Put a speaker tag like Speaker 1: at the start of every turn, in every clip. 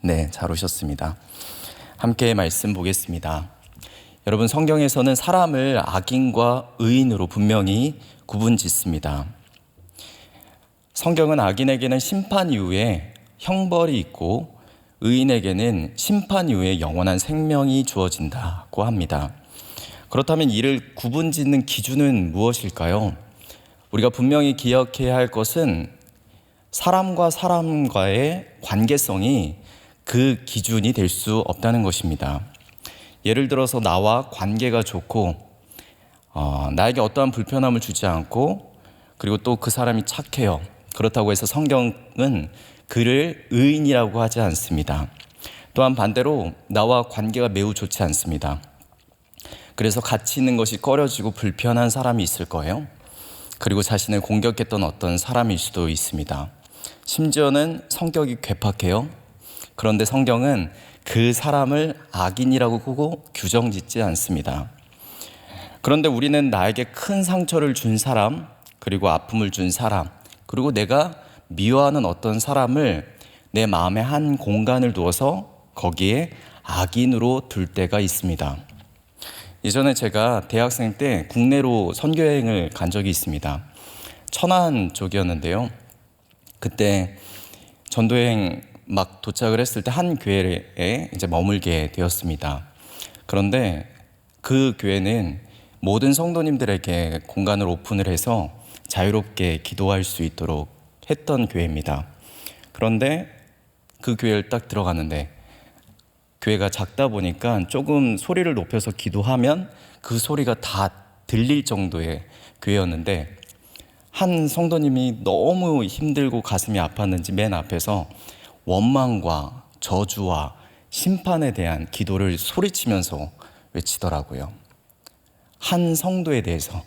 Speaker 1: 네, 잘 오셨습니다. 함께 말씀 보겠습니다. 여러분, 성경에서는 사람을 악인과 의인으로 분명히 구분짓습니다. 성경은 악인에게는 심판 이후에 형벌이 있고 의인에게는 심판 이후에 영원한 생명이 주어진다고 합니다. 그렇다면 이를 구분짓는 기준은 무엇일까요? 우리가 분명히 기억해야 할 것은 사람과 사람과의 관계성이 그 기준이 될 수 없다는 것입니다. 예를 들어서 나와 관계가 좋고 나에게 어떠한 불편함을 주지 않고 그리고 또 그 사람이 착해요. 그렇다고 해서 성경은 그를 의인이라고 하지 않습니다. 또한 반대로 나와 관계가 매우 좋지 않습니다. 그래서 같이 있는 것이 꺼려지고 불편한 사람이 있을 거예요. 그리고 자신을 공격했던 어떤 사람일 수도 있습니다. 심지어는 성격이 괴팍해요. 그런데 성경은 그 사람을 악인이라고 보고 규정짓지 않습니다. 그런데 우리는 나에게 큰 상처를 준 사람, 그리고 아픔을 준 사람, 그리고 내가 미워하는 어떤 사람을 내 마음에 한 공간을 두어서 거기에 악인으로 둘 때가 있습니다. 예전에 제가 대학생 때 국내로 선교여행을 간 적이 있습니다. 천안 쪽이었는데요. 그때 전도여행 막 도착을 했을 때 한 교회에 이제 머물게 되었습니다. 그런데 그 교회는 모든 성도님들에게 공간을 오픈을 해서 자유롭게 기도할 수 있도록 했던 교회입니다. 그런데 그 교회를 딱 들어갔는데 교회가 작다 보니까 조금 소리를 높여서 기도하면 그 소리가 다 들릴 정도의 교회였는데 한 성도님이 너무 힘들고 가슴이 아팠는지 맨 앞에서 원망과 저주와 심판에 대한 기도를 소리치면서 외치더라고요. 한 성도에 대해서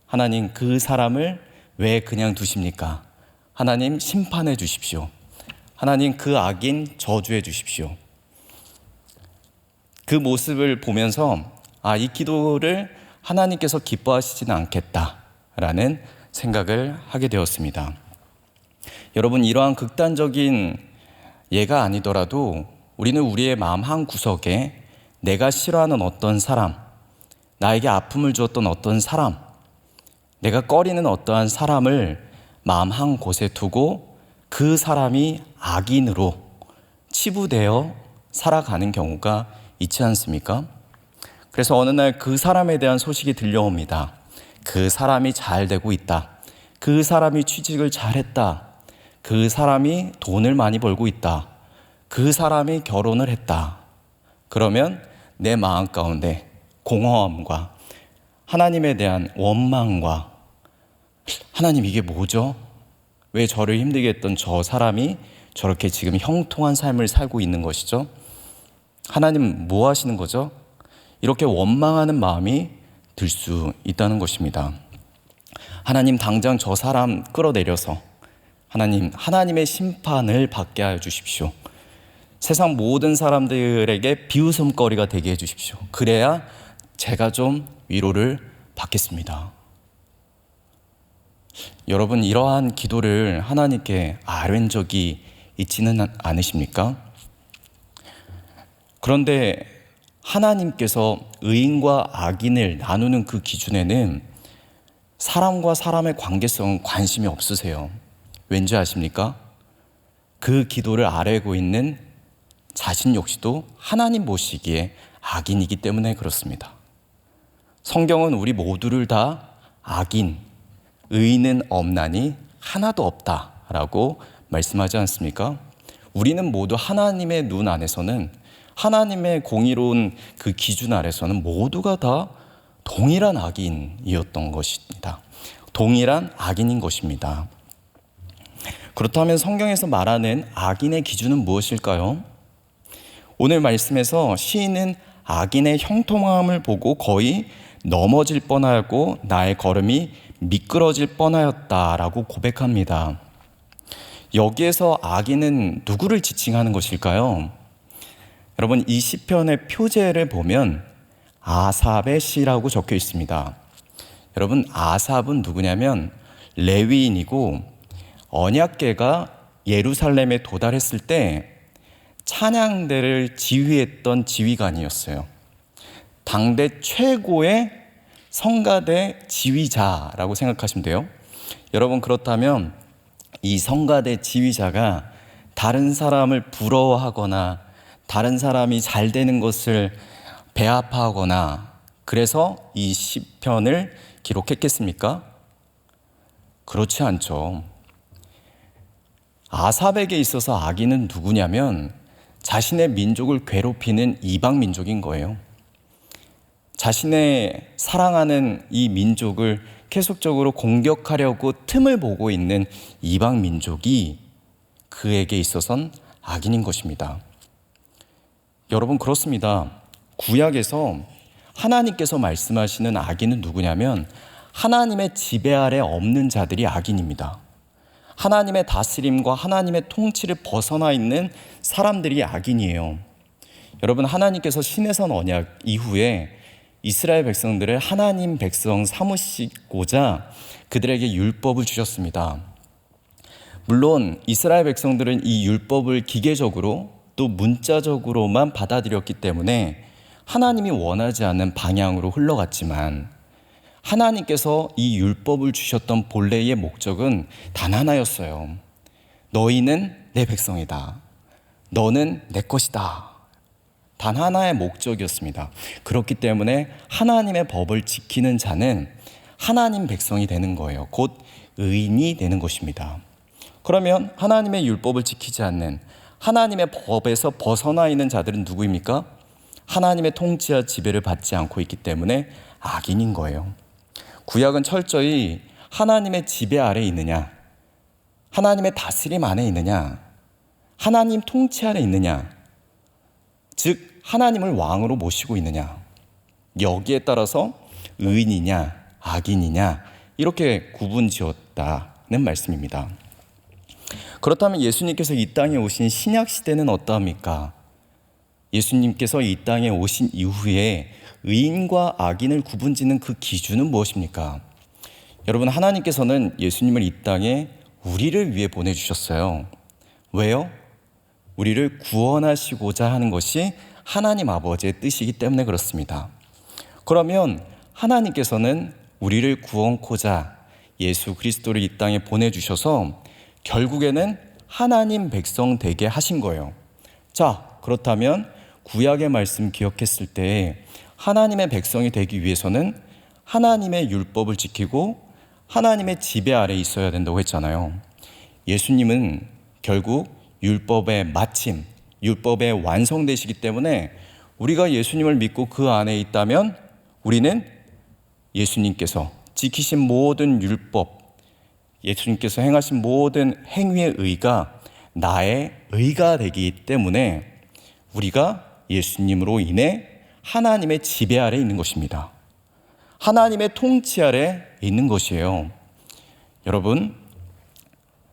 Speaker 1: 하나님, 그 사람을 왜 그냥 두십니까? 하나님, 심판해 주십시오. 하나님, 그 악인 저주해 주십시오. 그 모습을 보면서 이 기도를 하나님께서 기뻐하시지는 않겠다라는 생각을 하게 되었습니다. 여러분, 이러한 극단적인 예가 아니더라도 우리는 우리의 마음 한 구석에 내가 싫어하는 어떤 사람, 나에게 아픔을 주었던 어떤 사람, 내가 꺼리는 어떠한 사람을 마음 한 곳에 두고 그 사람이 악인으로 치부되어 살아가는 경우가 있지 않습니까? 그래서 어느 날 그 사람에 대한 소식이 들려옵니다. 그 사람이 잘 되고 있다. 그 사람이 취직을 잘했다. 그 사람이 돈을 많이 벌고 있다. 그 사람이 결혼을 했다. 그러면 내 마음 가운데 공허함과 하나님에 대한 원망과 하나님, 이게 뭐죠? 왜 저를 힘들게 했던 저 사람이 저렇게 지금 형통한 삶을 살고 있는 것이죠? 하나님, 뭐 하시는 거죠? 이렇게 원망하는 마음이 들 수 있다는 것입니다. 하나님, 당장 저 사람 끌어내려서 하나님의 심판을 받게 하여 주십시오. 세상 모든 사람들에게 비웃음거리가 되게 해주십시오. 그래야 제가 좀 위로를 받겠습니다. 여러분, 이러한 기도를 하나님께 아뢰은 적이 있지는 않으십니까? 그런데 하나님께서 의인과 악인을 나누는 그 기준에는 사람과 사람의 관계성은 관심이 없으세요. 왠지 아십니까? 그 기도를 아뢰고 있는 자신 역시도 하나님 보시기에 악인이기 때문에 그렇습니다. 성경은 우리 모두를 다 악인, 의인은 없나니 하나도 없다라고 말씀하지 않습니까? 우리는 모두 하나님의 눈 안에서는, 하나님의 공의로운 그 기준 아래서는 모두가 다 동일한 악인이었던 것입니다. 동일한 악인인 것입니다. 그렇다면 성경에서 말하는 악인의 기준은 무엇일까요? 오늘 말씀에서 시인은 악인의 형통함을 보고 거의 넘어질 뻔하고 나의 걸음이 미끄러질 뻔하였다라고 고백합니다. 여기에서 악인은 누구를 지칭하는 것일까요? 여러분, 이 시편의 표제를 보면 아삽의 시라고 적혀 있습니다. 여러분, 아삽은 누구냐면 레위인이고 언약궤가 예루살렘에 도달했을 때 찬양대를 지휘했던 지휘관이었어요. 당대 최고의 성가대 지휘자라고 생각하시면 돼요. 여러분, 그렇다면 이 성가대 지휘자가 다른 사람을 부러워하거나 다른 사람이 잘 되는 것을 배아파하거나 그래서 이 시편을 기록했겠습니까? 그렇지 않죠. 아삽에게 있어서 악인은 누구냐면 자신의 민족을 괴롭히는 이방 민족인 거예요. 자신의 사랑하는 이 민족을 계속적으로 공격하려고 틈을 보고 있는 이방 민족이 그에게 있어선 악인인 것입니다. 여러분, 그렇습니다. 구약에서 하나님께서 말씀하시는 악인은 누구냐면 하나님의 지배 아래 없는 자들이 악인입니다. 하나님의 다스림과 하나님의 통치를 벗어나 있는 사람들이 악인이에요. 여러분, 하나님께서 시내산 언약 이후에 이스라엘 백성들을 하나님 백성 삼으시고자 그들에게 율법을 주셨습니다. 물론 이스라엘 백성들은 이 율법을 기계적으로 또 문자적으로만 받아들였기 때문에 하나님이 원하지 않는 방향으로 흘러갔지만 하나님께서 이 율법을 주셨던 본래의 목적은 단 하나였어요. 너희는 내 백성이다. 너는 내 것이다. 단 하나의 목적이었습니다. 그렇기 때문에 하나님의 법을 지키는 자는 하나님 백성이 되는 거예요. 곧 의인이 되는 것입니다. 그러면 하나님의 율법을 지키지 않는 하나님의 법에서 벗어나 있는 자들은 누구입니까? 하나님의 통치와 지배를 받지 않고 있기 때문에 악인인 거예요. 구약은 철저히 하나님의 지배 아래에 있느냐, 하나님의 다스림 안에 있느냐, 하나님 통치 아래 있느냐, 즉 하나님을 왕으로 모시고 있느냐, 여기에 따라서 의인이냐 악인이냐 이렇게 구분지었다는 말씀입니다. 그렇다면 예수님께서 이 땅에 오신 신약 시대는 어떠합니까? 예수님께서 이 땅에 오신 이후에 의인과 악인을 구분짓는 그 기준은 무엇입니까? 여러분, 하나님께서는 예수님을 이 땅에 우리를 위해 보내주셨어요. 왜요? 우리를 구원하시고자 하는 것이 하나님 아버지의 뜻이기 때문에 그렇습니다. 그러면 하나님께서는 우리를 구원코자 예수 그리스도를 이 땅에 보내주셔서 결국에는 하나님 백성 되게 하신 거예요. 자, 그렇다면 구약의 말씀 기억했을 때 하나님의 백성이 되기 위해서는 하나님의 율법을 지키고 하나님의 지배 아래 있어야 된다고 했잖아요. 예수님은 결국 율법의 마침, 율법의 완성되시기 때문에 우리가 예수님을 믿고 그 안에 있다면 우리는 예수님께서 지키신 모든 율법, 예수님께서 행하신 모든 행위의 의가 나의 의가 되기 때문에 우리가 예수님으로 인해 하나님의 지배 아래 있는 것입니다. 하나님의 통치 아래 있는 것이에요. 여러분,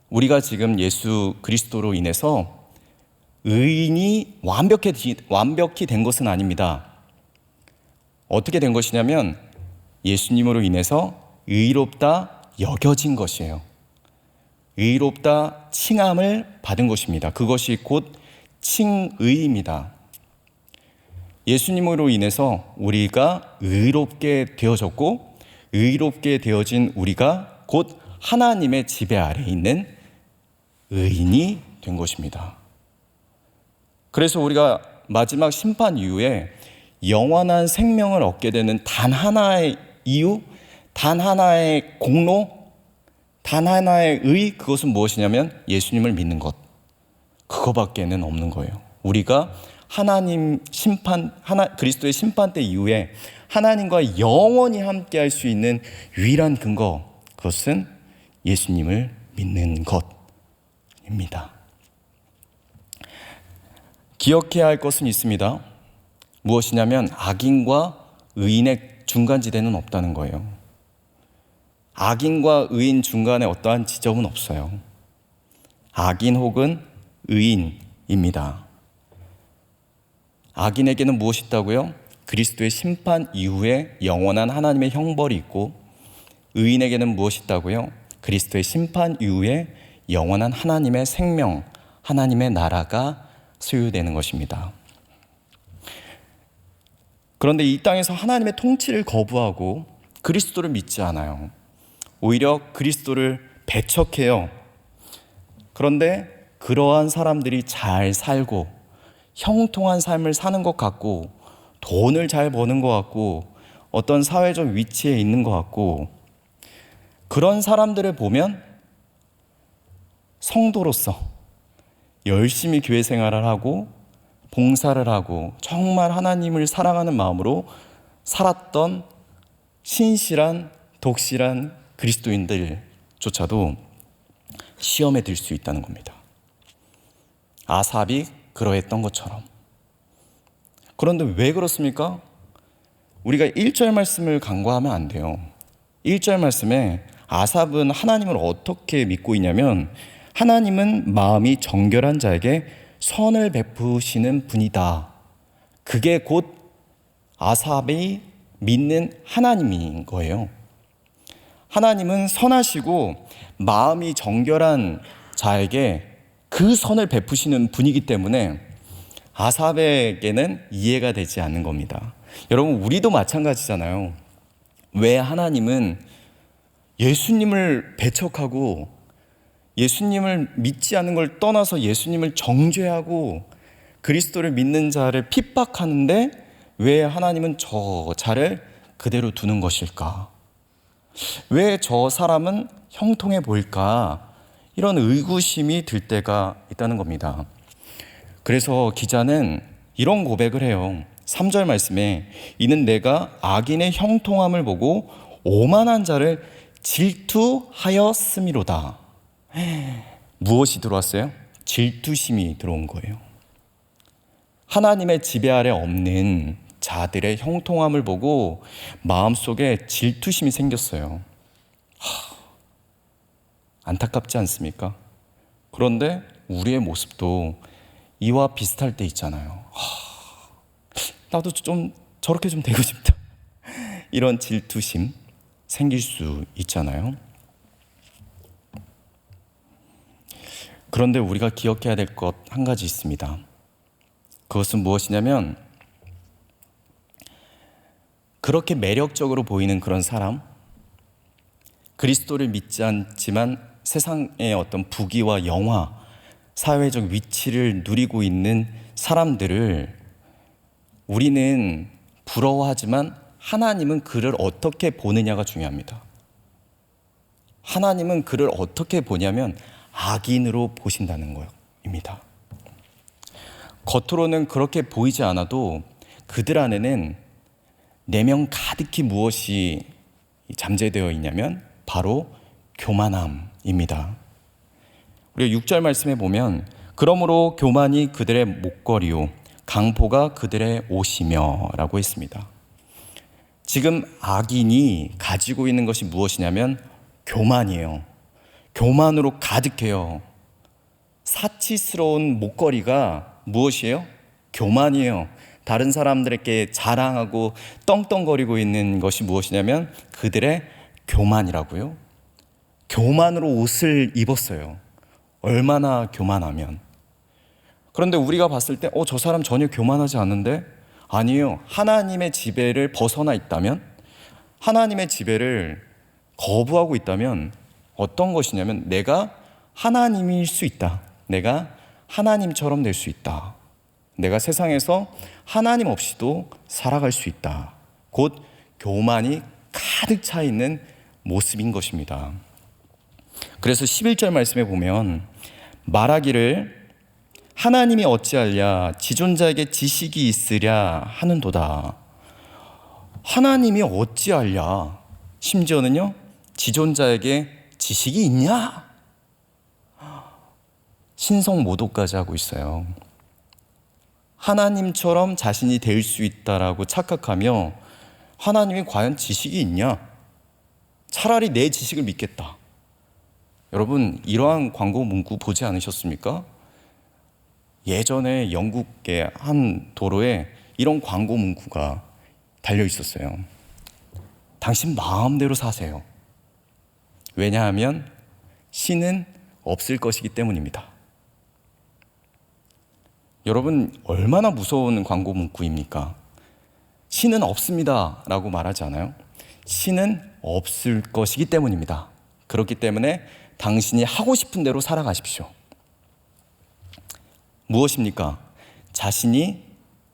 Speaker 1: 우리가 지금 예수 그리스도로 인해서 의인이 완벽히 된 것은 아닙니다. 어떻게 된 것이냐면 예수님으로 인해서 의롭다 여겨진 것이에요. 의롭다 칭함을 받은 것입니다. 그것이 곧 칭의입니다. 예수님으로 인해서 우리가 의롭게 되어졌고 의롭게 되어진 우리가 곧 하나님의 지배 아래 있는 의인이 된 것입니다. 그래서 우리가 마지막 심판 이후에 영원한 생명을 얻게 되는 단 하나의 이유, 단 하나의 공로, 단 하나의 의, 그것은 무엇이냐면 예수님을 믿는 것. 그거밖에는 없는 거예요. 우리가 하나님 그리스도의 심판 때 이후에 하나님과 영원히 함께 할 수 있는 유일한 근거, 그것은 예수님을 믿는 것입니다. 기억해야 할 것은 있습니다. 무엇이냐면 악인과 의인의 중간지대는 없다는 거예요. 악인과 의인 중간에 어떠한 지점은 없어요. 악인 혹은 의인입니다. 악인에게는 무엇이 있다고요? 그리스도의 심판 이후에 영원한 하나님의 형벌이 있고, 의인에게는 무엇이 있다고요? 그리스도의 심판 이후에 영원한 하나님의 생명, 하나님의 나라가 소유되는 것입니다. 그런데 이 땅에서 하나님의 통치를 거부하고 그리스도를 믿지 않아요. 오히려 그리스도를 배척해요. 그런데 그러한 사람들이 잘 살고 형통한 삶을 사는 것 같고 돈을 잘 버는 것 같고 어떤 사회적 위치에 있는 것 같고 그런 사람들을 보면 성도로서 열심히 교회 생활을 하고 봉사를 하고 정말 하나님을 사랑하는 마음으로 살았던 신실한 독실한 그리스도인들조차도 시험에 들 수 있다는 겁니다. 아삽이 그러했던 것처럼. 그런데 왜 그렇습니까? 우리가 1절 말씀을 간과하면 안 돼요. 1절 말씀에 아삽은 하나님을 어떻게 믿고 있냐면 하나님은 마음이 정결한 자에게 선을 베푸시는 분이다. 그게 곧 아삽이 믿는 하나님인 거예요. 하나님은 선하시고 마음이 정결한 자에게 그 선을 베푸시는 분이기 때문에 아삽에게는 이해가 되지 않는 겁니다. 여러분, 우리도 마찬가지잖아요. 왜 하나님은 예수님을 배척하고 예수님을 믿지 않는 걸 떠나서 예수님을 정죄하고 그리스도를 믿는 자를 핍박하는데 왜 하나님은 저 자를 그대로 두는 것일까? 왜 저 사람은 형통해 보일까? 이런 의구심이 들 때가 있다는 겁니다. 그래서 기자는 이런 고백을 해요. 3절 말씀에 이는 내가 악인의 형통함을 보고 오만한 자를 질투하였음이로다. 무엇이 들어왔어요? 질투심이 들어온 거예요. 하나님의 지배 아래 없는 자들의 형통함을 보고 마음속에 질투심이 생겼어요. 안타깝지 않습니까? 그런데 우리의 모습도 이와 비슷할 때 있잖아요. 나도 좀 저렇게 좀 되고 싶다. 이런 질투심 생길 수 있잖아요. 그런데 우리가 기억해야 될 것 한 가지 있습니다. 그것은 무엇이냐면 그렇게 매력적으로 보이는 그런 사람, 그리스도를 믿지 않지만 세상의 어떤 부귀와 영화, 사회적 위치를 누리고 있는 사람들을 우리는 부러워하지만 하나님은 그를 어떻게 보느냐가 중요합니다. 하나님은 그를 어떻게 보냐면 악인으로 보신다는 겁니다. 겉으로는 그렇게 보이지 않아도 그들 안에는 내면 가득히 무엇이 잠재되어 있냐면 바로 교만함입니다. 우리가 6절 말씀에 보면 그러므로 교만이 그들의 목걸이요 강포가 그들의 옷이며 라고 했습니다. 지금 악인이 가지고 있는 것이 무엇이냐면 교만이에요. 교만으로 가득해요. 사치스러운 목걸이가 무엇이에요? 교만이에요. 다른 사람들에게 자랑하고 떵떵거리고 있는 것이 무엇이냐면 그들의 교만이라고요. 교만으로 옷을 입었어요. 얼마나 교만하면. 그런데 우리가 봤을 때 저 사람 전혀 교만하지 않은데? 아니에요. 하나님의 지배를 벗어나 있다면, 하나님의 지배를 거부하고 있다면 어떤 것이냐면 내가 하나님일 수 있다. 내가 하나님처럼 될 수 있다. 내가 세상에서 하나님 없이도 살아갈 수 있다. 곧 교만이 가득 차 있는 모습인 것입니다. 그래서 11절 말씀에 보면 말하기를 하나님이 어찌하랴 지존자에게 지식이 있으랴 하는도다. 하나님이 어찌하랴, 심지어는요 지존자에게 지식이 있냐? 신성모독까지 하고 있어요. 하나님처럼 자신이 될 수 있다라고 착각하며 하나님이 과연 지식이 있냐? 차라리 내 지식을 믿겠다. 여러분, 이러한 광고 문구 보지 않으셨습니까? 예전에 영국의 한 도로에 이런 광고 문구가 달려 있었어요. 당신 마음대로 사세요. 왜냐하면 신은 없을 것이기 때문입니다. 여러분, 얼마나 무서운 광고 문구입니까? 신은 없습니다 라고 말하지 않아요? 신은 없을 것이기 때문입니다. 그렇기 때문에 당신이 하고 싶은 대로 살아가십시오. 무엇입니까? 자신이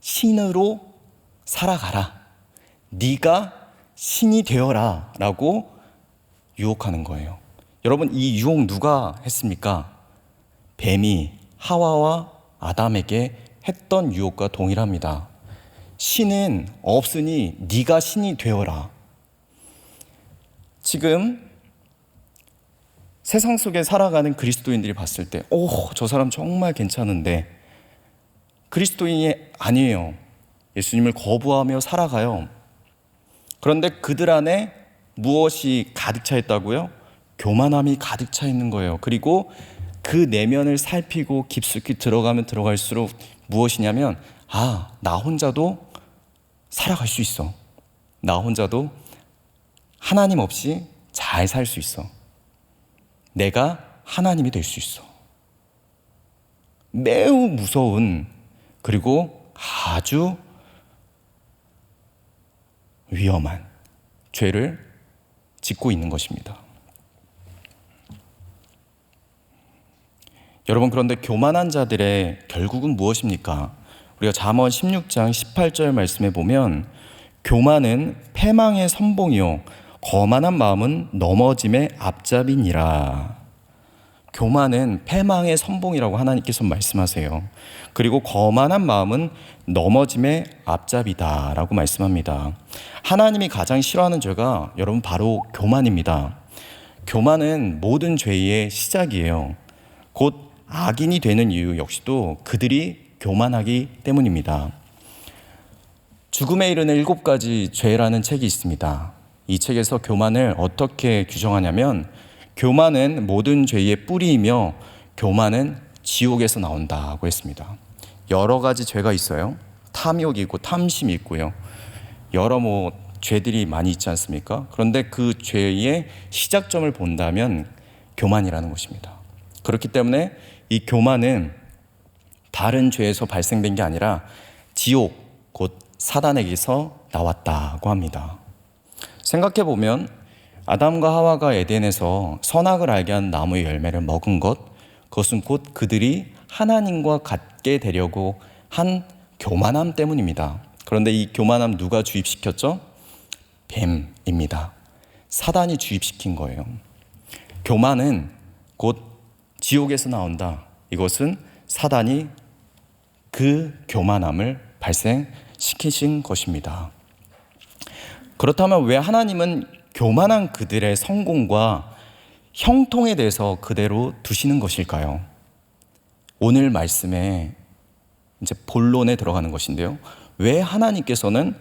Speaker 1: 신으로 살아가라. 네가 신이 되어라 라고 유혹하는 거예요. 여러분, 이 유혹 누가 했습니까? 뱀이 하와와 아담에게 했던 유혹과 동일합니다. 신은 없으니 네가 신이 되어라. 지금 세상 속에 살아가는 그리스도인들이 봤을 때, 저 사람 정말 괜찮은데, 그리스도인이 아니에요. 예수님을 거부하며 살아가요. 그런데 그들 안에 무엇이 가득 차 있다고요? 교만함이 가득 차 있는 거예요. 그리고 그 내면을 살피고 깊숙이 들어가면 들어갈수록 무엇이냐면, 나 혼자도 살아갈 수 있어. 나 혼자도 하나님 없이 잘 살 수 있어. 내가 하나님이 될 수 있어. 매우 무서운, 그리고 아주 위험한 죄를 짓고 있는 것입니다. 여러분, 그런데 교만한 자들의 결국은 무엇입니까? 우리가 잠언 16장 18절 말씀에 보면, 교만은 패망의 선봉이요 거만한 마음은 넘어짐의 앞잡이니라. 교만은 패망의 선봉이라고 하나님께서 말씀하세요. 그리고 거만한 마음은 넘어짐의 앞잡이다 라고 말씀합니다. 하나님이 가장 싫어하는 죄가 여러분 바로 교만입니다. 교만은 모든 죄의 시작이에요. 곧 악인이 되는 이유 역시도 그들이 교만하기 때문입니다. 죽음에 이르는 7가지 죄라는 책이 있습니다. 이 책에서 교만을 어떻게 규정하냐면, 교만은 모든 죄의 뿌리이며 교만은 지옥에서 나온다고 했습니다. 여러 가지 죄가 있어요. 탐욕이 있고 탐심이 있고요. 여러 죄들이 많이 있지 않습니까? 그런데 그 죄의 시작점을 본다면 교만이라는 것입니다. 그렇기 때문에 이 교만은 다른 죄에서 발생된 게 아니라 지옥, 곧 사단에게서 나왔다고 합니다. 생각해보면 아담과 하와가 에덴에서 선악을 알게 한 나무의 열매를 먹은 것, 그것은 곧 그들이 하나님과 같게 되려고 한 교만함 때문입니다. 그런데 이 교만함 누가 주입시켰죠? 뱀입니다. 사단이 주입시킨 거예요. 교만은 곧 지옥에서 나온다. 이것은 사단이 그 교만함을 발생시키신 것입니다. 그렇다면 왜 하나님은 교만한 그들의 성공과 형통에 대해서 그대로 두시는 것일까요? 오늘 말씀에 이제 본론에 들어가는 것인데요. 왜 하나님께서는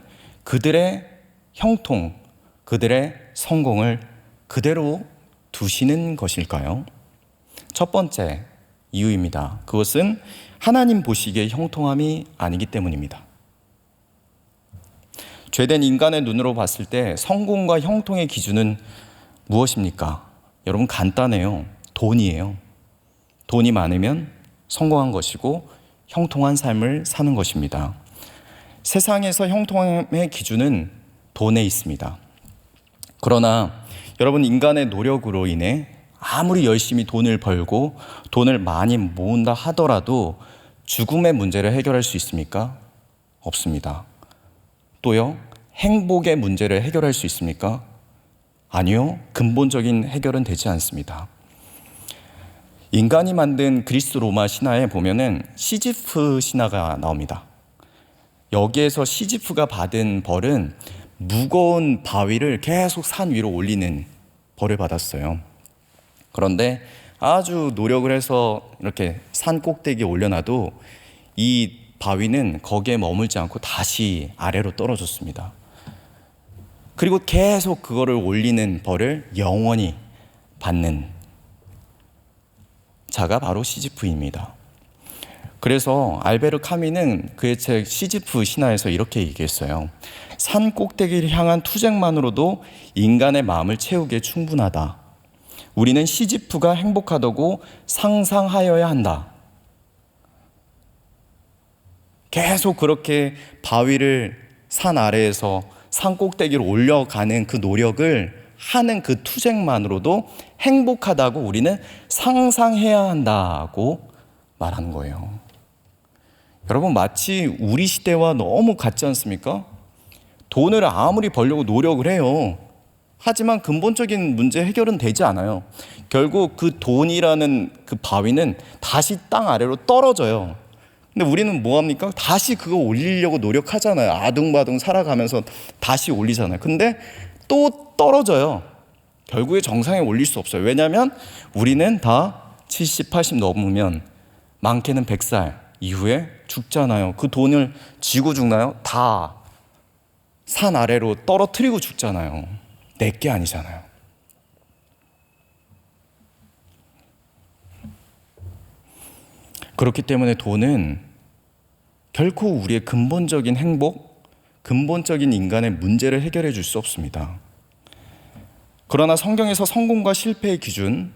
Speaker 1: 그들의 형통, 그들의 성공을 그대로 두시는 것일까요? 첫 번째 이유입니다. 그것은 하나님 보시기에 형통함이 아니기 때문입니다. 죄된 인간의 눈으로 봤을 때 성공과 형통의 기준은 무엇입니까? 여러분, 간단해요. 돈이에요. 돈이 많으면 성공한 것이고 형통한 삶을 사는 것입니다. 세상에서 형통함의 기준은 돈에 있습니다. 그러나 여러분, 인간의 노력으로 인해 아무리 열심히 돈을 벌고 돈을 많이 모은다 하더라도 죽음의 문제를 해결할 수 있습니까? 없습니다. 또요, 행복의 문제를 해결할 수 있습니까? 아니요, 근본적인 해결은 되지 않습니다. 인간이 만든 그리스 로마 신화에 보면은 시지프 신화가 나옵니다. 여기에서 시지프가 받은 벌은 무거운 바위를 계속 산 위로 올리는 벌을 받았어요. 그런데 아주 노력을 해서 이렇게 산 꼭대기에 올려놔도 이 바위는 거기에 머물지 않고 다시 아래로 떨어졌습니다. 그리고 계속 그거를 올리는 벌을 영원히 받는 자가 바로 시지프입니다. 그래서 알베르 카미는 그의 책 시지프 신화에서 이렇게 얘기했어요. 산 꼭대기를 향한 투쟁만으로도 인간의 마음을 채우기에 충분하다. 우리는 시지프가 행복하다고 상상하여야 한다. 계속 그렇게 바위를 산 아래에서 산 꼭대기로 올려가는 그 노력을 하는 그 투쟁만으로도 행복하다고 우리는 상상해야 한다고 말하는 거예요. 여러분, 마치 우리 시대와 너무 같지 않습니까? 돈을 아무리 벌려고 노력을 해요. 하지만 근본적인 문제 해결은 되지 않아요. 결국 그 돈이라는 그 바위는 다시 땅 아래로 떨어져요. 근데 우리는 뭐 합니까? 다시 그거 올리려고 노력하잖아요. 아둥바둥 살아가면서 다시 올리잖아요. 근데 또 떨어져요. 결국에 정상에 올릴 수 없어요. 왜냐하면 우리는 다 70, 80 넘으면 많게는 100살 이후에 죽잖아요. 그 돈을 쥐고 죽나요? 다 산 아래로 떨어뜨리고 죽잖아요. 내게 아니잖아요. 그렇기 때문에 돈은 결코 우리의 근본적인 행복, 근본적인 인간의 문제를 해결해 줄 수 없습니다. 그러나 성경에서 성공과 실패의 기준,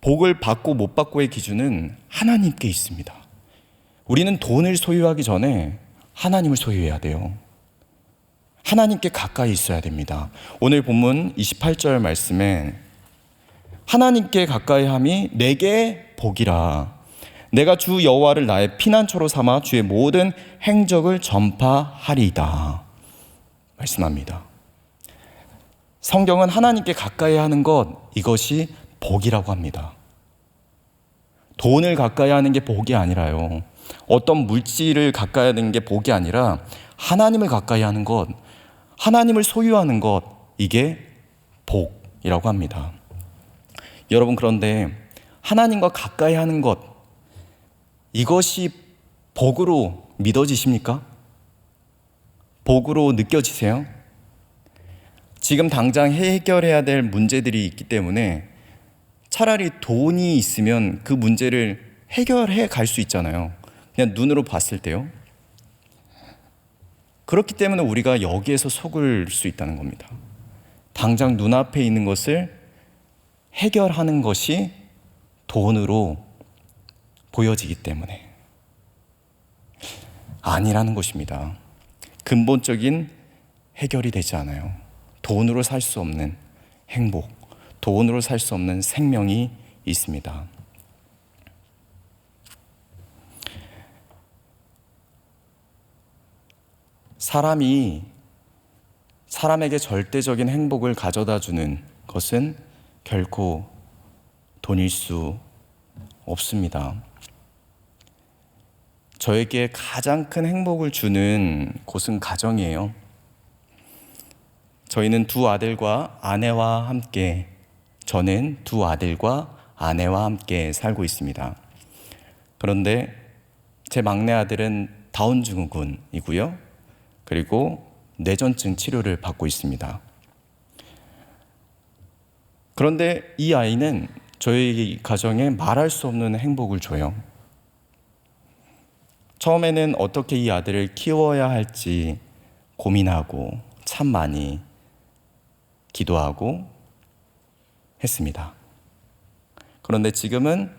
Speaker 1: 복을 받고 못 받고의 기준은 하나님께 있습니다. 우리는 돈을 소유하기 전에 하나님을 소유해야 돼요. 하나님께 가까이 있어야 됩니다. 오늘 본문 28절 말씀에 하나님께 가까이 함이 내게 복이라. 내가 주 여호와를 나의 피난처로 삼아 주의 모든 행적을 전파하리이다. 말씀합니다. 성경은 하나님께 가까이 하는 것, 이것이 복이라고 합니다. 돈을 가까이 하는 게 복이 아니라요. 어떤 물질을 가까이 하는 게 복이 아니라 하나님을 가까이 하는 것, 하나님을 소유하는 것, 이게 복이라고 합니다. 여러분, 그런데 하나님과 가까이 하는 것, 이것이 복으로 믿어지십니까? 복으로 느껴지세요? 지금 당장 해결해야 될 문제들이 있기 때문에 차라리 돈이 있으면 그 문제를 해결해 갈 수 있잖아요. 그냥 눈으로 봤을 때요. 그렇기 때문에 우리가 여기에서 속을 수 있다는 겁니다. 당장 눈앞에 있는 것을 해결하는 것이 돈으로 보여지기 때문에 아니라는 것입니다. 근본적인 해결이 되지 않아요. 돈으로 살 수 없는 행복, 돈으로 살 수 없는 생명이 있습니다. 사람이 사람에게 절대적인 행복을 가져다 주는 것은 결코 돈일 수 없습니다. 저에게 가장 큰 행복을 주는 곳은 가정이에요. 저희는 두 아들과 아내와 함께, 저는 두 아들과 아내와 함께 살고 있습니다. 그런데 제 막내 아들은 다운 증후군이고요. 그리고 뇌전증 치료를 받고 있습니다. 그런데 이 아이는 저희 가정에 말할 수 없는 행복을 줘요. 처음에는 어떻게 이 아들을 키워야 할지 고민하고 참 많이 기도하고 했습니다. 그런데 지금은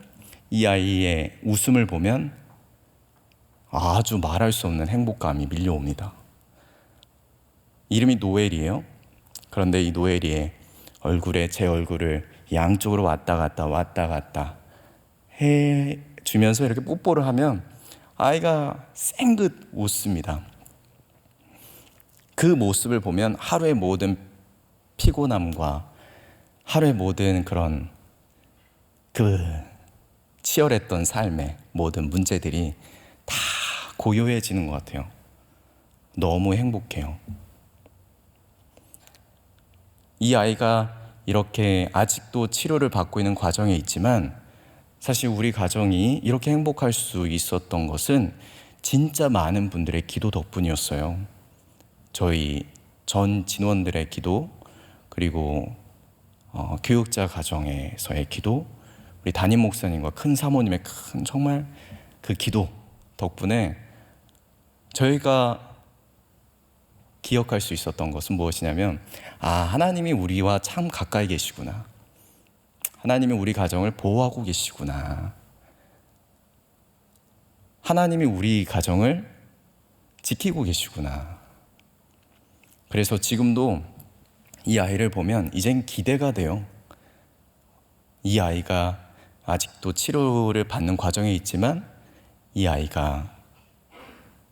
Speaker 1: 이 아이의 웃음을 보면 아주 말할 수 없는 행복감이 밀려옵니다. 이름이 노엘이에요. 그런데 이 노엘이의 얼굴에 제 얼굴을 양쪽으로 왔다 갔다 해주면서 이렇게 뽀뽀를 하면 아이가 쌩긋 웃습니다. 그 모습을 보면 하루의 모든 피곤함과 하루의 모든 그런 그 치열했던 삶의 모든 문제들이 다 고요해지는 것 같아요. 너무 행복해요. 이 아이가 이렇게 아직도 치료를 받고 있는 과정에 있지만 사실 우리 가정이 이렇게 행복할 수 있었던 것은 진짜 많은 분들의 기도 덕분이었어요. 저희 전 진원들의 기도, 그리고 교육자 가정에서의 기도, 우리 담임 목사님과 큰 사모님의 큰 정말 그 기도 덕분에 저희가 기억할 수 있었던 것은 무엇이냐면, 하나님이 우리와 참 가까이 계시구나. 하나님이 우리 가정을 보호하고 계시구나. 하나님이 우리 가정을 지키고 계시구나. 그래서 지금도 이 아이를 보면 이젠 기대가 돼요. 이 아이가 아직도 치료를 받는 과정에 있지만 이 아이가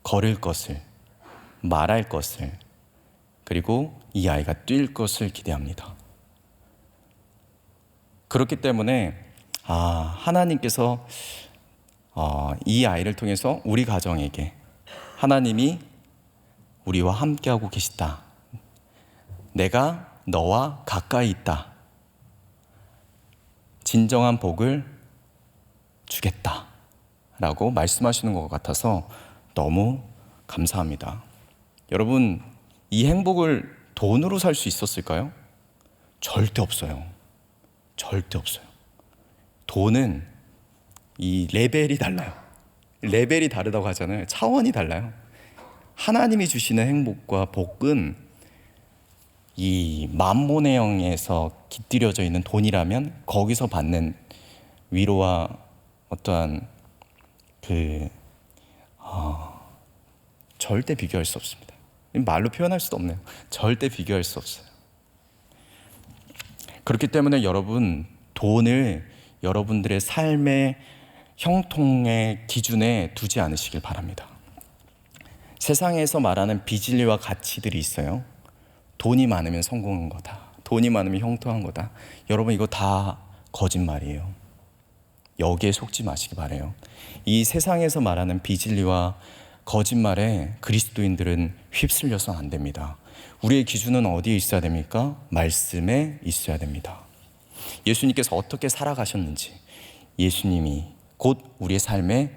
Speaker 1: 걸을 것을, 말할 것을, 그리고 이 아이가 뛸 것을 기대합니다. 그렇기 때문에 하나님께서 이 아이를 통해서 우리 가정에게 하나님이 우리와 함께하고 계시다. 내가 너와 가까이 있다. 진정한 복을 주겠다. 라고 말씀하시는 것 같아서 너무 감사합니다. 여러분, 이 행복을 돈으로 살 수 있었을까요? 절대 없어요. 절대 없어요. 돈은 이 레벨이 달라요. 레벨이 다르다고 하잖아요. 차원이 달라요. 하나님이 주시는 행복과 복은 이 만몬의 영에서 깃들여져 있는 돈이라면 거기서 받는 위로와 어떠한 절대 비교할 수 없습니다. 말로 표현할 수도 없네요. 절대 비교할 수 없어요. 그렇기 때문에 여러분, 돈을 여러분들의 삶의 형통의 기준에 두지 않으시길 바랍니다. 세상에서 말하는 비진리와 가치들이 있어요. 돈이 많으면 성공한 거다. 돈이 많으면 형통한 거다. 여러분, 이거 다 거짓말이에요. 여기에 속지 마시기 바라요. 이 세상에서 말하는 비진리와 거짓말에 그리스도인들은 휩쓸려서 안 됩니다. 우리의 기준은 어디에 있어야 됩니까? 말씀에 있어야 됩니다. 예수님께서 어떻게 살아가셨는지 예수님이 곧 우리의 삶의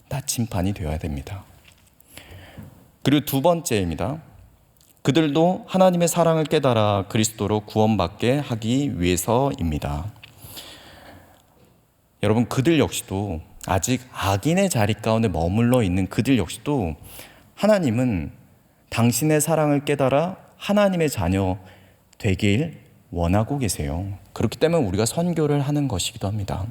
Speaker 1: 나침반이 되어야 됩니다. 그리고 두 번째입니다. 그들도 하나님의 사랑을 깨달아 그리스도로 구원받게 하기 위해서입니다. 여러분, 그들 역시도 아직 악인의 자리 가운데 머물러 있는 그들 역시도 하나님은 당신의 사랑을 깨달아 하나님의 자녀 되길 원하고 계세요. 그렇기 때문에 우리가 선교를 하는 것이기도 합니다.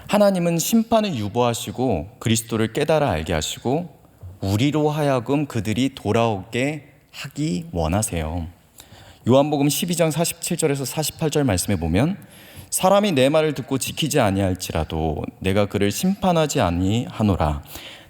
Speaker 1: 하나님은 심판을 유보하시고 그리스도를 깨달아 알게 하시고 우리로 하여금 그들이 돌아오게 하기 원하세요. 요한복음 12장 47절에서 48절 말씀에 보면 사람이 내 말을 듣고 지키지 아니할지라도 내가 그를 심판하지 아니하노라.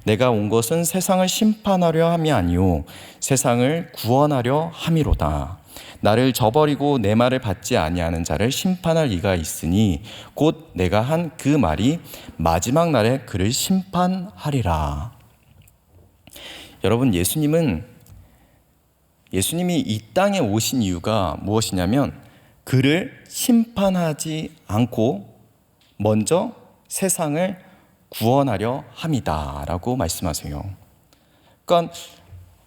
Speaker 1: 내가 온 것은 세상을 심판하려 함이 아니요 세상을 구원하려 함이로다. 나를 저버리고 내 말을 받지 아니하는 자를 심판할 이가 있으니 곧 내가 한 그 말이 마지막 날에 그를 심판하리라. 여러분, 예수님이 이 땅에 오신 이유가 무엇이냐면 그를 심판하지 않고 먼저 세상을 구원하려 함이다 라고 말씀하세요. 그러니까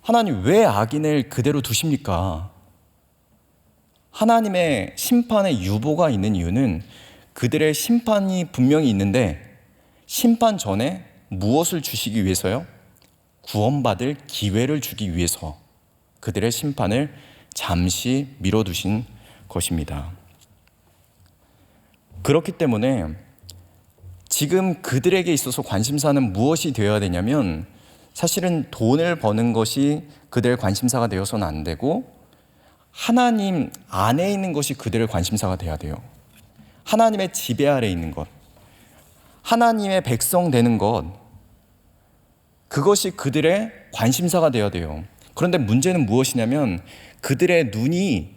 Speaker 1: 하나님 왜 악인을 그대로 두십니까? 하나님의 심판의 유보가 있는 이유는 그들의 심판이 분명히 있는데 심판 전에 무엇을 주시기 위해서요? 구원받을 기회를 주기 위해서 그들의 심판을 잠시 미뤄두신 것입니다. 그렇기 때문에 지금 그들에게 있어서 관심사는 무엇이 되어야 되냐면 사실은 돈을 버는 것이 그들의 관심사가 되어서는 안 되고 하나님 안에 있는 것이 그들의 관심사가 되어야 돼요. 하나님의 지배 아래 있는 것, 하나님의 백성 되는 것, 그것이 그들의 관심사가 되어야 돼요. 그런데 문제는 무엇이냐면 그들의 눈이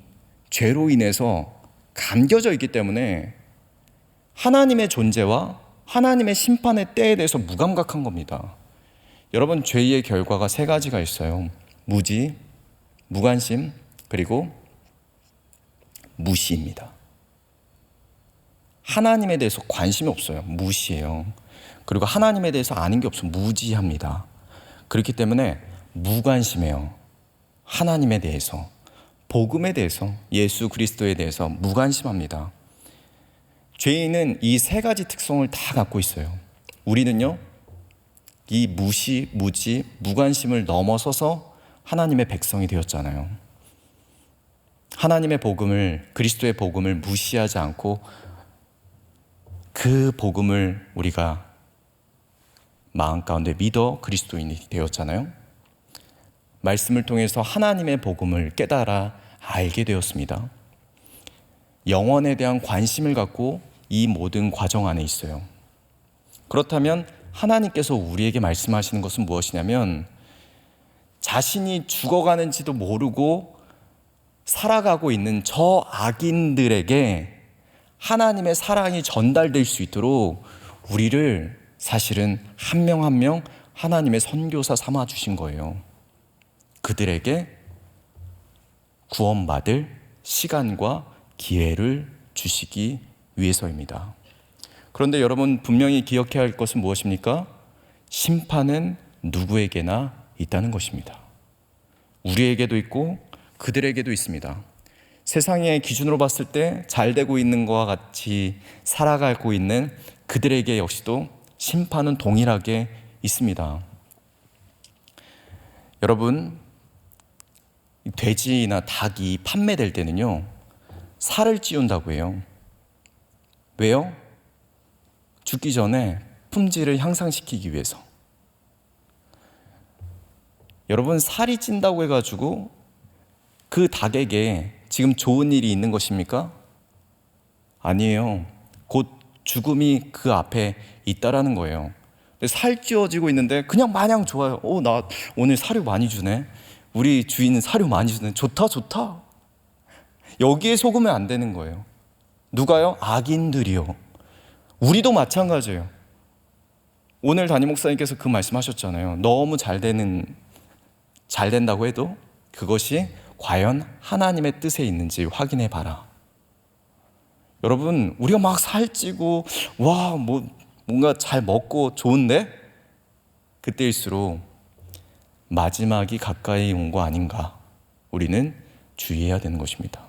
Speaker 1: 죄로 인해서 감겨져 있기 때문에 하나님의 존재와 하나님의 심판의 때에 대해서 무감각한 겁니다. 여러분, 죄의 결과가 세 가지가 있어요. 무지, 무관심, 그리고 무시입니다. 하나님에 대해서 관심이 없어요. 무시해요. 그리고 하나님에 대해서 아는 게 없어요. 무지합니다. 그렇기 때문에 무관심해요. 하나님에 대해서, 복음에 대해서, 예수 그리스도에 대해서 무관심합니다. 죄인은 이 세 가지 특성을 다 갖고 있어요. 우리는요, 이 무시, 무지, 무관심을 넘어서서 하나님의 백성이 되었잖아요. 하나님의 복음을, 그리스도의 복음을 무시하지 않고 그 복음을 우리가 마음 가운데 믿어 그리스도인이 되었잖아요. 말씀을 통해서 하나님의 복음을 깨달아 알게 되었습니다. 영혼에 대한 관심을 갖고 이 모든 과정 안에 있어요. 그렇다면 하나님께서 우리에게 말씀하시는 것은 무엇이냐면, 자신이 죽어가는지도 모르고 살아가고 있는 저 악인들에게 하나님의 사랑이 전달될 수 있도록 우리를 사실은 한 명 한 명 하나님의 선교사 삼아 주신 거예요. 그들에게 구원받을 시간과 기회를 주시기 위해서입니다. 그런데 여러분, 분명히 기억해야 할 것은 무엇입니까? 심판은 누구에게나 있다는 것입니다. 우리에게도 있고 그들에게도 있습니다. 세상의 기준으로 봤을 때 잘 되고 있는 것과 같이 살아가고 있는 그들에게 역시도 심판은 동일하게 있습니다. 여러분, 돼지나 닭이 판매될 때는요, 살을 찌운다고 해요. 왜요? 죽기 전에 품질을 향상시키기 위해서. 여러분, 살이 찐다고 해가지고 그 닭에게 지금 좋은 일이 있는 것입니까? 아니에요. 곧 죽음이 그 앞에 있다라는 거예요. 살 찌워지고 있는데 그냥 마냥 좋아요. 나 오늘 사료 많이 주네. 우리 주인은 사료 많이 주네. 좋다, 좋다. 여기에 속으면 안 되는 거예요. 누가요? 악인들이요. 우리도 마찬가지예요. 오늘 담임 목사님께서 그 말씀하셨잖아요. 너무 잘 된다고 해도 그것이 과연 하나님의 뜻에 있는지 확인해 봐라. 여러분, 우리가 막 살찌고 뭔가 잘 먹고 좋은데, 그때일수록 마지막이 가까이 온 거 아닌가, 우리는 주의해야 되는 것입니다.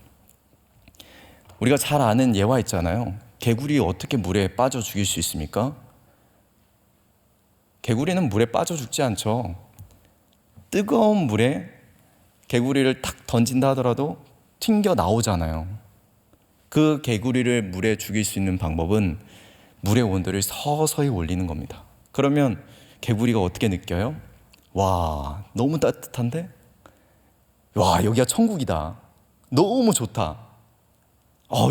Speaker 1: 우리가 잘 아는 예화 있잖아요. 개구리 어떻게 물에 빠져 죽일 수 있습니까? 개구리는 물에 빠져 죽지 않죠. 뜨거운 물에 개구리를 탁 던진다 하더라도 튕겨 나오잖아요. 그 개구리를 물에 죽일 수 있는 방법은 물의 온도를 서서히 올리는 겁니다. 그러면 개구리가 어떻게 느껴요? 와, 너무 따뜻한데? 와, 여기가 천국이다. 너무 좋다.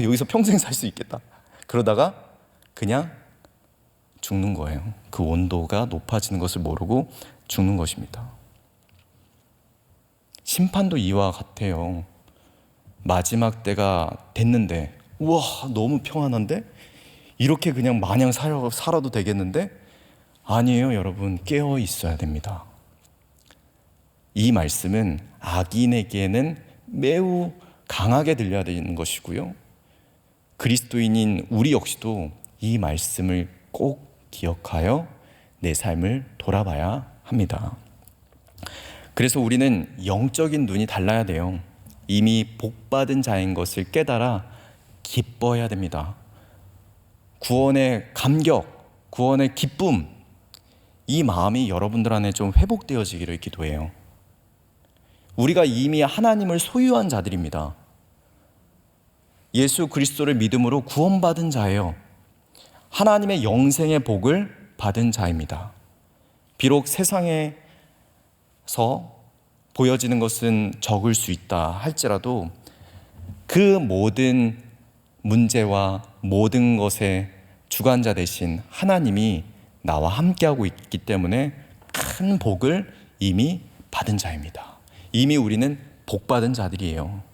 Speaker 1: 여기서 평생 살 수 있겠다. 그러다가 그냥 죽는 거예요. 그 온도가 높아지는 것을 모르고 죽는 것입니다. 심판도 이와 같아요. 마지막 때가 됐는데, 우와, 너무 평안한데? 이렇게 그냥 마냥 살아도 되겠는데? 아니에요, 여러분. 깨어 있어야 됩니다. 이 말씀은 악인에게는 매우 강하게 들려야 되는 것이고요. 그리스도인인 우리 역시도 이 말씀을 꼭 기억하여 내 삶을 돌아봐야 합니다. 그래서 우리는 영적인 눈이 달라야 돼요. 이미 복받은 자인 것을 깨달아 기뻐해야 됩니다. 구원의 감격, 구원의 기쁨, 이 마음이 여러분들 안에 좀 회복되어지기를 기도해요. 우리가 이미 하나님을 소유한 자들입니다. 예수 그리스도를 믿음으로 구원받은 자예요. 하나님의 영생의 복을 받은 자입니다. 비록 세상에서 보여지는 것은 적을 수 있다 할지라도 그 모든 문제와 모든 것의 주관자 되신 하나님이 나와 함께하고 있기 때문에 큰 복을 이미 받은 자입니다. 이미 우리는 복받은 자들이에요.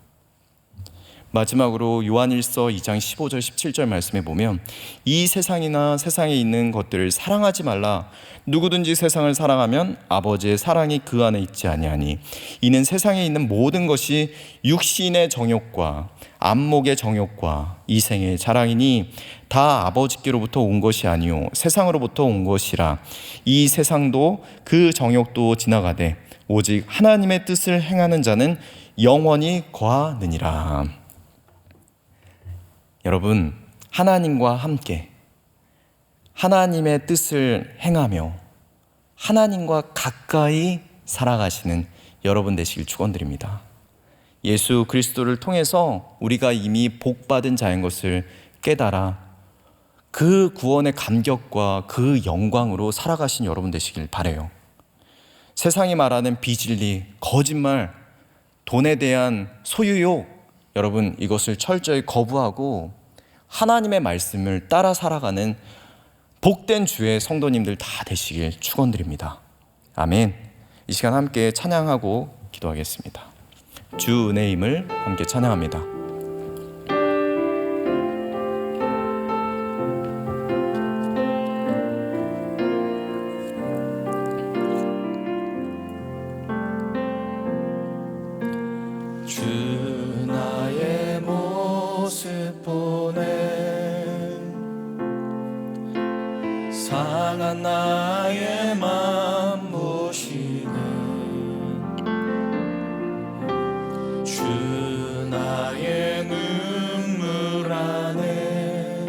Speaker 1: 마지막으로 요한일서 2장 15절 17절 말씀에 보면, 이 세상이나 세상에 있는 것들을 사랑하지 말라. 누구든지 세상을 사랑하면 아버지의 사랑이 그 안에 있지 아니하니, 이는 세상에 있는 모든 것이 육신의 정욕과 안목의 정욕과 이생의 자랑이니 다 아버지께로부터 온 것이 아니요 세상으로부터 온 것이라. 이 세상도 그 정욕도 지나가되 오직 하나님의 뜻을 행하는 자는 영원히 거하느니라. 여러분, 하나님과 함께 하나님의 뜻을 행하며 하나님과 가까이 살아가시는 여러분 되시길 축원드립니다. 예수 그리스도를 통해서 우리가 이미 복받은 자인 것을 깨달아 그 구원의 감격과 그 영광으로 살아가신 여러분 되시길 바라요. 세상이 말하는 비진리, 거짓말, 돈에 대한 소유욕, 여러분 이것을 철저히 거부하고 하나님의 말씀을 따라 살아가는 복된 주의 성도님들 다 되시길 축원드립니다. 아멘. 이 시간 함께 찬양하고 기도하겠습니다. 주 은혜임을 함께 찬양합니다. 주 나의 모습 보네 상한 나의 맘 보시네 주 나의 눈물 안에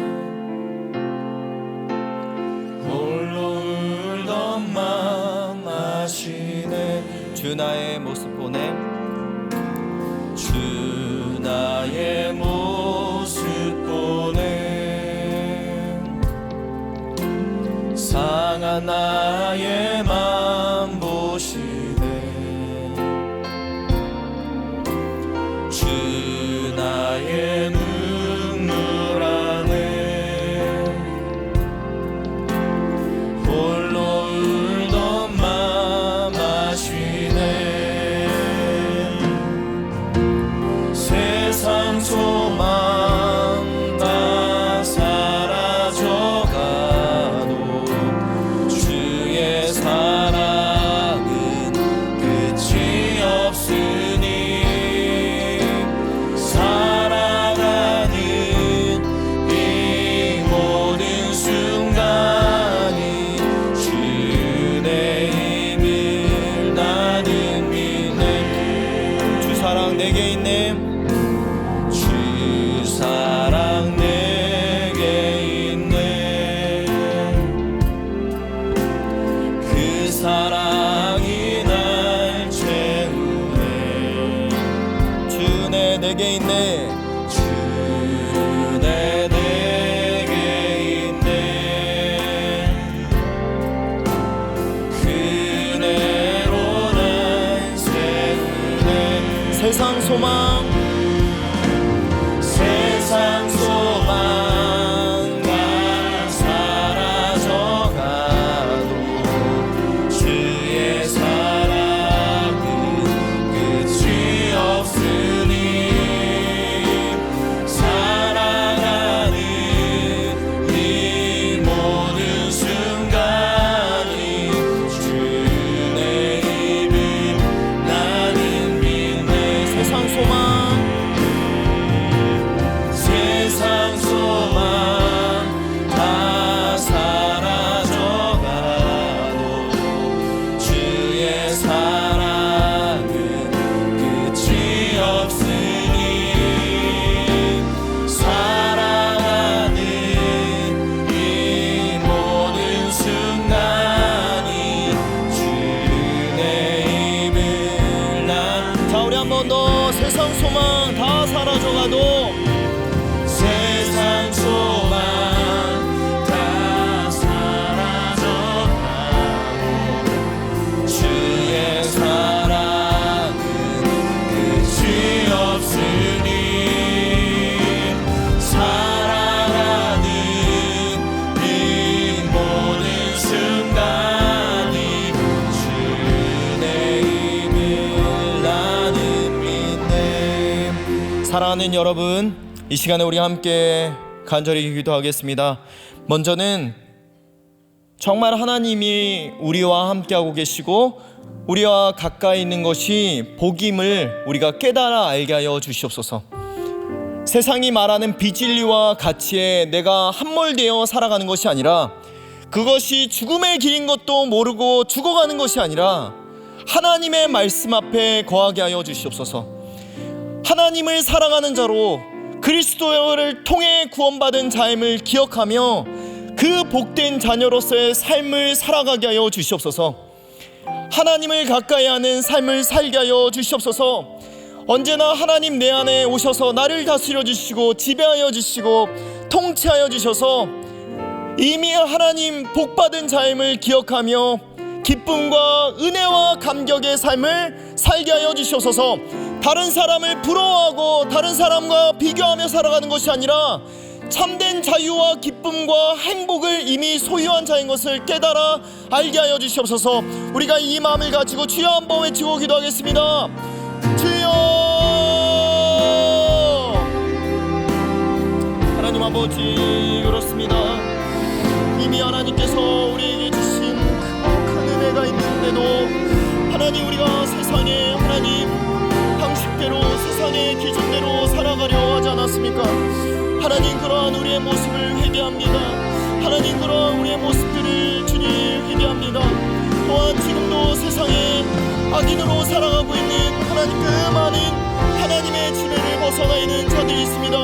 Speaker 1: 홀로 울던 맘 아시네 주 나의 모습 보네 주 나의 모습 보네 상한 나의 맘 보시네 주 나의 눈물 안에 홀로 울던 맘 아시네 세상 소망 다 사라져가도 주의 사랑은 끝이 없으니 살아가는 이 모든 순간이 주의 힘을 나는 믿네 주 사랑 내게 있네 사랑 내게 있네 그 사랑이 날 채우네 주네 내게 있네 주네 내게 있네 그대로 날 세우네 세상 소망 세상 소망 다 사라져가도 주의 사랑은 끝이 없으니 살아가는 이 모든 순간이 주의 힘을 나는 믿네 세상 소망 세상 소망 다 사라져가도 주의 사랑은 끝이 없으니 살아가는 이 모든 순간이 주의 힘을 자 우리 한 번 더 세상 소망 다 사라져가도 세상 소망 다 사라져가도 주의 사랑은 끝이 없으니 살아가는 이 모든 순간이 주의 힘을 나는 믿네 사랑하는 여러분 이 시간에 우리 함께 간절히 기도하겠습니다. 먼저는 정말 하나님이 우리와 함께하고 계시고 우리와 가까이 있는 것이 복임을 우리가 깨달아 알게 하여 주시옵소서. 세상이 말하는 비진리와 가치에 내가 함몰되어 살아가는 것이 아니라 그것이 죽음의 길인 것도 모르고 죽어가는 것이 아니라 하나님의 말씀 앞에 거하게 하여 주시옵소서. 하나님을 사랑하는 자로 그리스도를 통해 구원받은 자임을 기억하며 그 복된 자녀로서의 삶을 살아가게 하여 주시옵소서. 하나님을 가까이 하는 삶을 살게 하여 주시옵소서. 언제나 하나님 내 안에 오셔서 나를 다스려 주시고 지배하여 주시고 통치하여 주셔서
Speaker 2: 이미 하나님 복받은 자임을 기억하며 기쁨과 은혜와 감격의 삶을 살게 하여 주시옵소서. 다른 사람을 부러워하고 다른 사람과 비교하며 살아가는 것이 아니라 참된 자유와 기쁨과 행복을 이미 소유한 자인 것을 깨달아 알게 하여 주시옵소서. 우리가 이 마음을 가지고 주여 한번 외치고 기도하겠습니다. 주여, 하나님 아버지, 그렇습니다. 이미 하나님께서 우리에게 주신 크고 큰 은혜가 있는데도 하나님, 우리가 세상에 하나님 방식대로, 세상의 기준대로 살아가려 하지 않았습니까? 하나님, 그러한 우리의 모습을 회개합니다. 하나님, 그러한 우리의 모습들을 주님 회개합니다. 또한 지금도 세상에 악인으로 살아가고 있는 하나님 그 많은 하나님의 지배를 벗어나 있는 자들이 있습니다.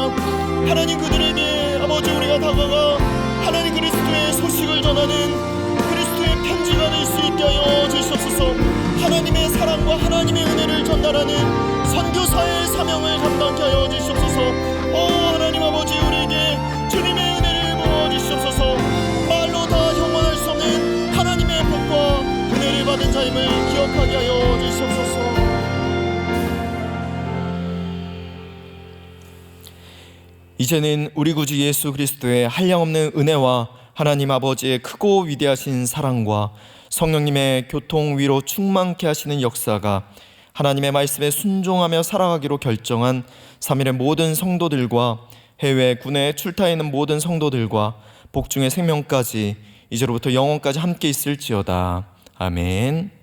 Speaker 2: 하나님, 그들에게 아버지 우리가 다가가 하나님 그리스도의 소식을 전하는 그리스도의 편지가 될 수 있게 하여 주시옵소서. 하나님의 사랑과 하나님의 은혜를 전달하는 선교사의 사명을 감당케 하여 주시옵소서. 하나님 아버지, 우리에게 주님의 은혜를 부어 주시옵소서. 말로 다 형언할 수 없는 하나님의 복과 은혜를 받은 자임을 기억하게 하여 주시옵소서. 이제는 우리 구주 예수 그리스도의 한량없는 은혜와 하나님 아버지의 크고 위대하신 사랑과 성령님의 교통 위로 충만케 하시는 역사가 하나님의 말씀에 순종하며 살아가기로 결정한 3일의 모든 성도들과 해외 군에 출타해 있는 모든 성도들과 복중의 생명까지 이제로부터 영원까지 함께 있을지어다. 아멘.